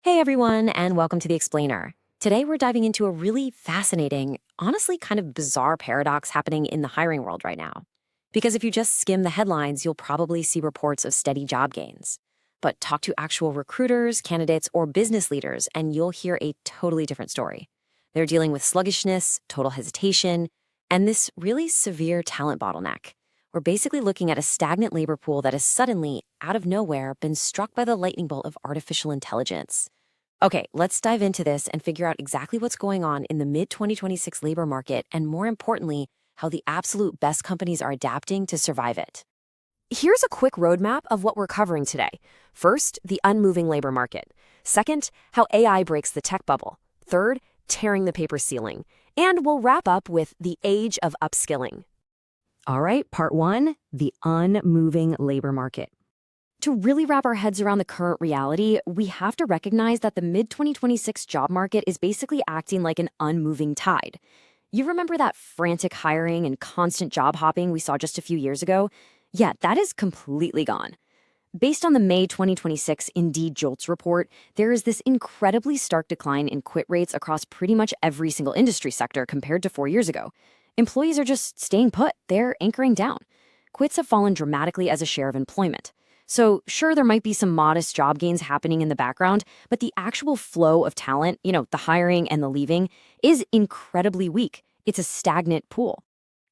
Hey everyone, and welcome to The Explainer. Today we're diving into a really fascinating, honestly kind of bizarre paradox happening in the hiring world right now. Because if you just skim the headlines, you'll probably see reports of steady job gains. But talk to actual recruiters, candidates, or business leaders, and you'll hear a totally different story. They're dealing with sluggishness, total hesitation, and this really severe talent bottleneck. We're basically looking at a stagnant labor pool that has suddenly, out of nowhere, been struck by the lightning bolt of artificial intelligence. Okay, let's dive into this and figure out exactly what's going on in the mid-2026 labor market and, more importantly, how the absolute best companies are adapting to survive it. Here's a quick roadmap of what we're covering today. First, the unmoving labor market. Second, how AI breaks the tech bubble. Third, tearing the paper ceiling. And we'll wrap up with the age of upskilling. All right, part one, the unmoving labor market. To really wrap our heads around the current reality, we have to recognize that the mid-2026 job market is basically acting like an unmoving tide. You remember that frantic hiring and constant job hopping we saw just a few years ago? Yeah, that is completely gone. Based on the May 2026 Indeed JOLTS report, there is this incredibly stark decline in quit rates across pretty much every single industry sector compared to 4 years ago. Employees are just staying put, they're anchoring down. Quits have fallen dramatically as a share of employment. So, sure, there might be some modest job gains happening in the background, but the actual flow of talent, the hiring and the leaving, is incredibly weak. It's a stagnant pool.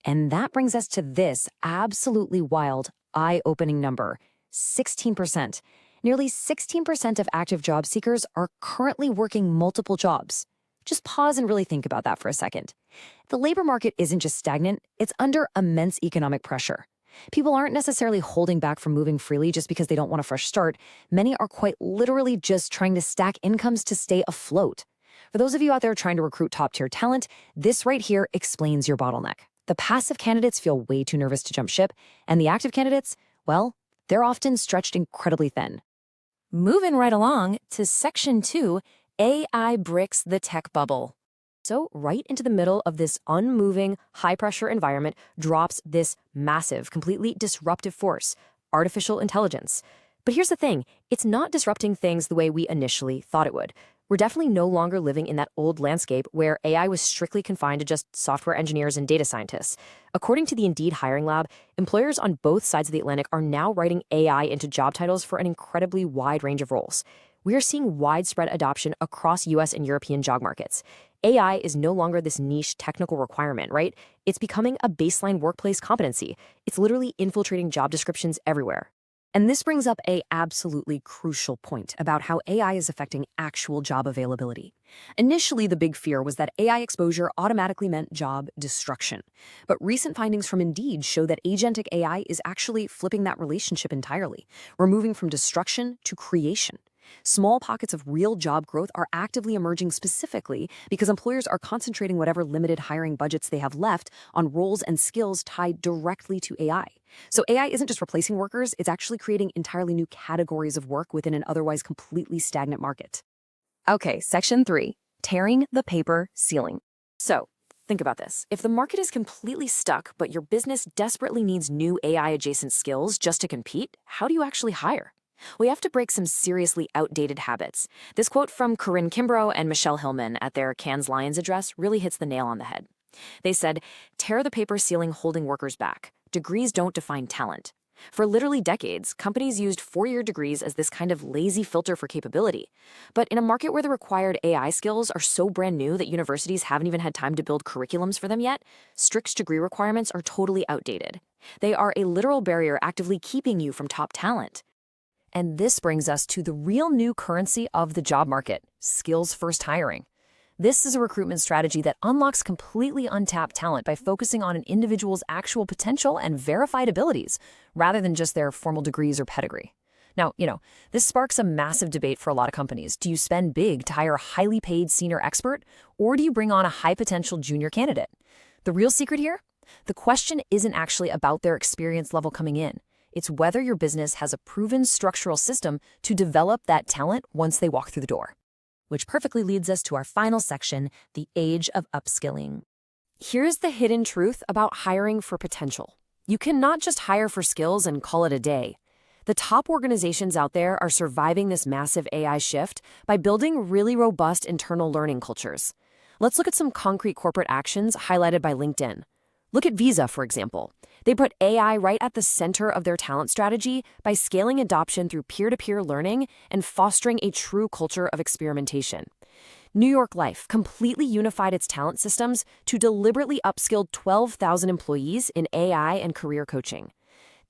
And that brings us to this absolutely wild, eye-opening number, 16%. Nearly 16% of active job seekers are currently working multiple jobs. Just pause and really think about that for a second. The labor market isn't just stagnant, it's under immense economic pressure. People aren't necessarily holding back from moving freely just because they don't want a fresh start. Many are quite literally just trying to stack incomes to stay afloat. For those of you out there trying to recruit top-tier talent, this right here explains your bottleneck. The passive candidates feel way too nervous to jump ship, and the active candidates, well, they're often stretched incredibly thin. Moving right along to Section 2, AI bricks the tech bubble. So right into the middle of this unmoving, high-pressure environment drops this massive, completely disruptive force, artificial intelligence. But here's the thing, it's not disrupting things the way we initially thought it would. We're definitely no longer living in that old landscape where AI was strictly confined to just software engineers and data scientists. According to the Indeed Hiring Lab, employers on both sides of the Atlantic are now writing AI into job titles for an incredibly wide range of roles. We are seeing widespread adoption across US and European job markets. AI is no longer this niche technical requirement, right? It's becoming a baseline workplace competency. It's literally infiltrating job descriptions everywhere. And this brings up a absolutely crucial point about how AI is affecting actual job availability. Initially, the big fear was that AI exposure automatically meant job destruction. But recent findings from Indeed show that agentic AI is actually flipping that relationship entirely. We're moving from destruction to creation. Small pockets of real job growth are actively emerging specifically because employers are concentrating whatever limited hiring budgets they have left on roles and skills tied directly to AI. So AI isn't just replacing workers, it's actually creating entirely new categories of work within an otherwise completely stagnant market. Okay, Section 3, tearing the paper ceiling. So, think about this. If the market is completely stuck, but your business desperately needs new AI-adjacent skills just to compete, how do you actually hire? We have to break some seriously outdated habits. This quote from Corinne Kimbrough and Michelle Hillman at their Cannes Lions address really hits the nail on the head. They said, "Tear the paper ceiling holding workers back. Degrees don't define talent." For literally decades, companies used four-year degrees as this kind of lazy filter for capability. But in a market where the required AI skills are so brand new that universities haven't even had time to build curriculums for them yet, strict degree requirements are totally outdated. They are a literal barrier actively keeping you from top talent. And this brings us to the real new currency of the job market, skills-first hiring. This is a recruitment strategy that unlocks completely untapped talent by focusing on an individual's actual potential and verified abilities, rather than just their formal degrees or pedigree. Now, this sparks a massive debate for a lot of companies. Do you spend big to hire a highly paid senior expert, or do you bring on a high-potential junior candidate? The real secret here? The question isn't actually about their experience level coming in. It's whether your business has a proven structural system to develop that talent once they walk through the door. Which perfectly leads us to our final section, the age of upskilling. Here's the hidden truth about hiring for potential. You cannot just hire for skills and call it a day. The top organizations out there are surviving this massive AI shift by building really robust internal learning cultures. Let's look at some concrete corporate actions highlighted by LinkedIn. Look at Visa, for example. They put AI right at the center of their talent strategy by scaling adoption through peer-to-peer learning and fostering a true culture of experimentation. New York Life completely unified its talent systems to deliberately upskill 12,000 employees in AI and career coaching.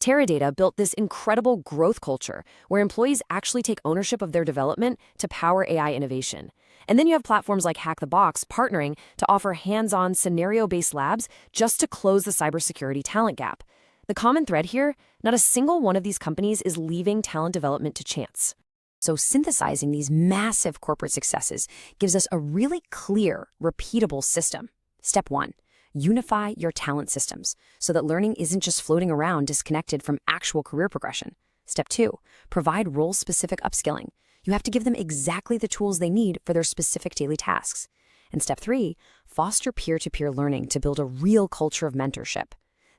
Teradata built this incredible growth culture where employees actually take ownership of their development to power AI innovation. And then you have platforms like Hack the Box partnering to offer hands-on scenario-based labs just to close the cybersecurity talent gap. The common thread here, not a single one of these companies is leaving talent development to chance. So synthesizing these massive corporate successes gives us a really clear, repeatable system. Step 1. Unify your talent systems so that learning isn't just floating around disconnected from actual career progression. Step 2. Provide role-specific upskilling. You have to give them exactly the tools they need for their specific daily tasks. And step 3. Foster peer-to-peer learning to build a real culture of mentorship.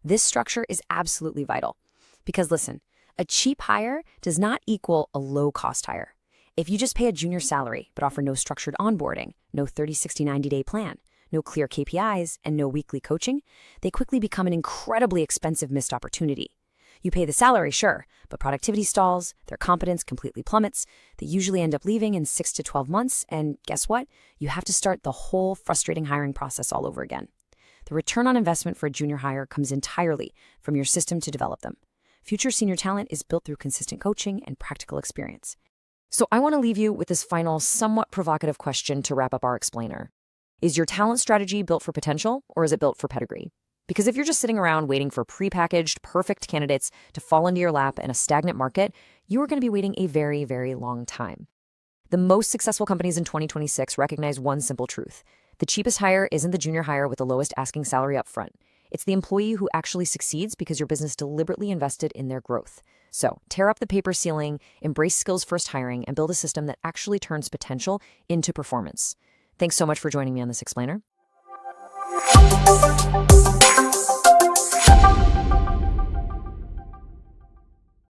This structure is absolutely vital. Because listen, a cheap hire does not equal a low-cost hire. If you just pay a junior salary but offer no structured onboarding, no 30, 60, 90-day plan, no clear KPIs, and no weekly coaching, they quickly become an incredibly expensive missed opportunity. You pay the salary, sure, but productivity stalls, their competence completely plummets, they usually end up leaving in 6 to 12 months, and guess what? You have to start the whole frustrating hiring process all over again. The return on investment for a junior hire comes entirely from your system to develop them. Future senior talent is built through consistent coaching and practical experience. So I want to leave you with this final, somewhat provocative question to wrap up our explainer. Is your talent strategy built for potential, or is it built for pedigree? Because if you're just sitting around waiting for prepackaged, perfect candidates to fall into your lap in a stagnant market, you are going to be waiting a very, very long time. The most successful companies in 2026 recognize one simple truth. The cheapest hire isn't the junior hire with the lowest asking salary up front. It's the employee who actually succeeds because your business deliberately invested in their growth. So tear up the paper ceiling, embrace skills-first hiring, and build a system that actually turns potential into performance. Thanks so much for joining me on this explainer.